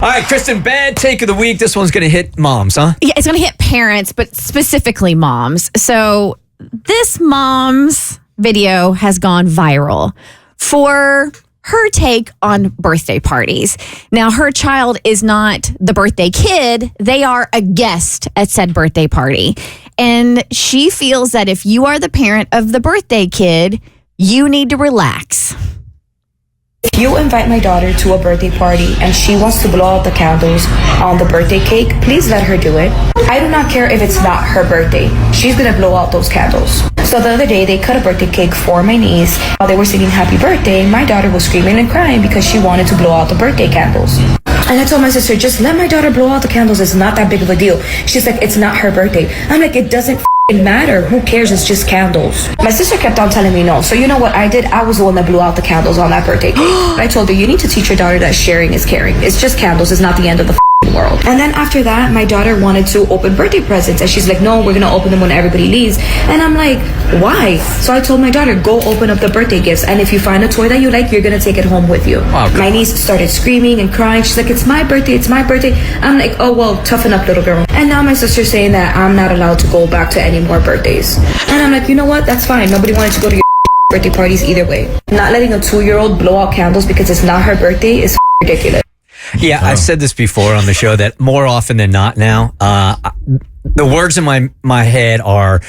All right, Kristin, bad take of the week. This one's going to hit moms, huh? Yeah, it's going to hit parents, but specifically moms. So this mom's video has gone viral for her take on birthday parties. Now, her child is not the birthday kid. They are a guest at said birthday party. And she feels that if you are the parent of the birthday kid, you need to relax. If you invite my daughter to a birthday party and she wants to blow out the candles on the birthday cake, please let her do it. I do not care if it's not her birthday. She's gonna blow out those candles. So the other day, they cut a birthday cake for my niece. While they were singing happy birthday, my daughter was screaming and crying because she wanted to blow out the birthday candles. And I told my sister, just let my daughter blow out the candles. It's not that big of a deal. She's like, it's not her birthday. I'm like, it doesn't matter. Who cares? It's just candles. My sister kept on telling me no. So you know what I did? I was the one that blew out the candles on that birthday cake. I told her, you need to teach your daughter that sharing is caring. It's just candles. It's not the end of the world. And then after that, my daughter wanted to open birthday presents. And she's like, no, we're going to open them when everybody leaves. And I'm like, why? So I told my daughter, go open up the birthday gifts. And if you find a toy that you like, you're going to take it home with you. Oh, my niece started screaming and crying. She's like, it's my birthday. It's my birthday. I'm like, oh, well, toughen up, little girl. And now my sister's saying that I'm not allowed to go back to any more birthdays. And I'm like, you know what? That's fine. Nobody wanted to go to your birthday parties either way. Not letting a 2-year-old blow out candles because it's not her birthday is ridiculous. Yeah, I've said this before on the show that more often than not now, the words in my head are,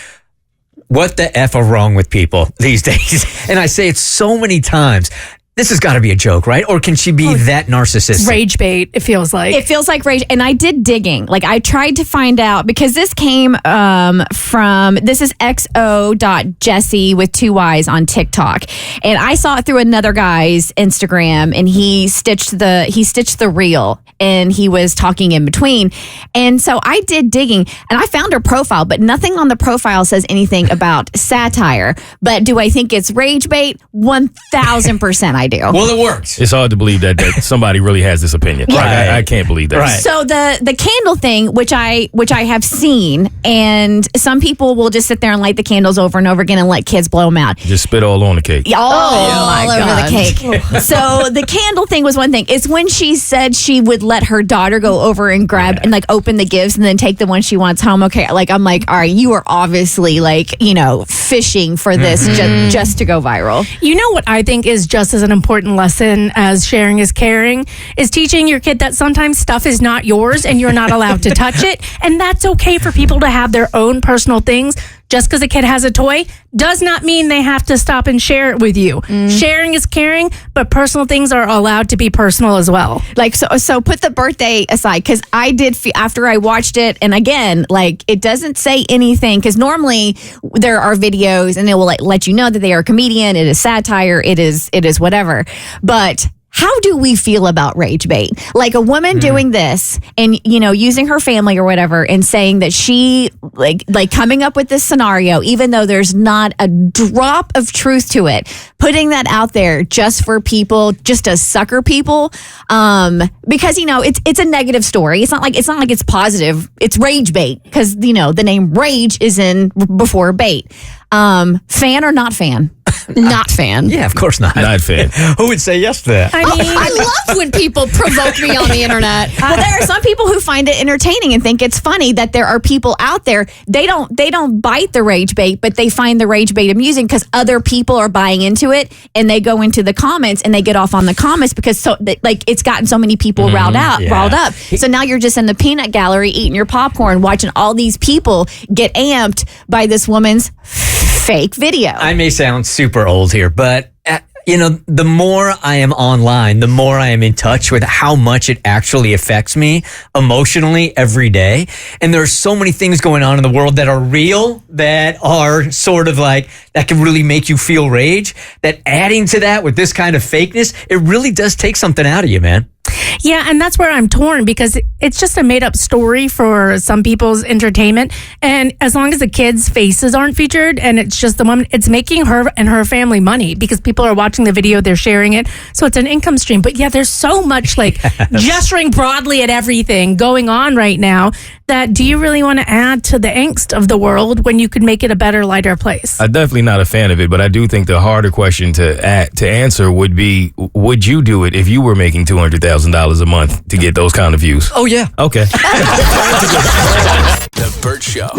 what the F are wrong with people these days? And I say it so many times. This has got to be a joke, right? Or can she be that narcissistic? Rage bait, it feels like. It feels like rage. And I did digging. Like, I tried to find out, because this came from, this is xo.jesse with 2 Y's on TikTok. And I saw it through another guy's Instagram, and he stitched the reel, and he was talking in between. And so I did digging, and I found her profile, but nothing on the profile says anything about satire. But do I think it's rage bait? 1,000% I do. Well, it works. It's hard to believe that somebody really has this opinion. Right. I can't believe that. Right. So the candle thing, which I have seen, and some people will just sit there and light the candles over and over again and let kids blow them out. Just spit all on the cake. All over the cake. So the candle thing was one thing. It's when she said she would let her daughter go over and grab and like open the gifts and then take the one she wants home. Okay, like I'm like, all right, you are obviously like, fishing for this just to go viral. You know what I think is just as an important lesson as sharing is caring is teaching your kid that sometimes stuff is not yours and you're not allowed to touch it. And that's okay for people to have their own personal things. Just because a kid has a toy does not mean they have to stop and share it with you. Sharing is caring, but personal things are allowed to be personal as well. Like, so put the birthday aside, because I did, after I watched it, and again, like, it doesn't say anything, because normally there are videos and it will like let you know that they are a comedian, it is satire, it is whatever. But how do we feel about rage bait? Like a woman doing this and, using her family or whatever and saying that she, like coming up with this scenario, even though there's not a drop of truth to it, putting that out there just for people, just to sucker people, because, it's a negative story. It's not like it's positive. It's rage bait because, the name rage is in before bait. Fan or not fan? Not fan. Yeah, of course not. Not fan. Who would say yes to that? I mean, I love when people provoke me on the internet. Well, there are some people who find it entertaining and think it's funny that there are people out there. They don't bite the rage bait, but they find the rage bait amusing because other people are buying into it, and they go into the comments and they get off on the comments because it's gotten so many people riled up. So now you're just in the peanut gallery eating your popcorn, watching all these people get amped by this woman's fake video. I may sound super old here, but the more I am online, the more I am in touch with how much it actually affects me emotionally every day. And there are so many things going on in the world that are real, that are sort of like, that can really make you feel rage, that adding to that with this kind of fakeness, it really does take something out of you, man. Yeah, and that's where I'm torn because it's just a made-up story for some people's entertainment. And as long as the kids' faces aren't featured and it's just the woman, it's making her and her family money because people are watching the video, they're sharing it. So it's an income stream. But yeah, there's so much gesturing broadly at everything going on right now that do you really want to add to the angst of the world when you could make it a better, lighter place? I'm definitely not a fan of it, but I do think the harder question to answer would be, would you do it if you were making $200,000 $1,000 a month to get those kind of views. Oh, yeah. Okay. The Bert Show.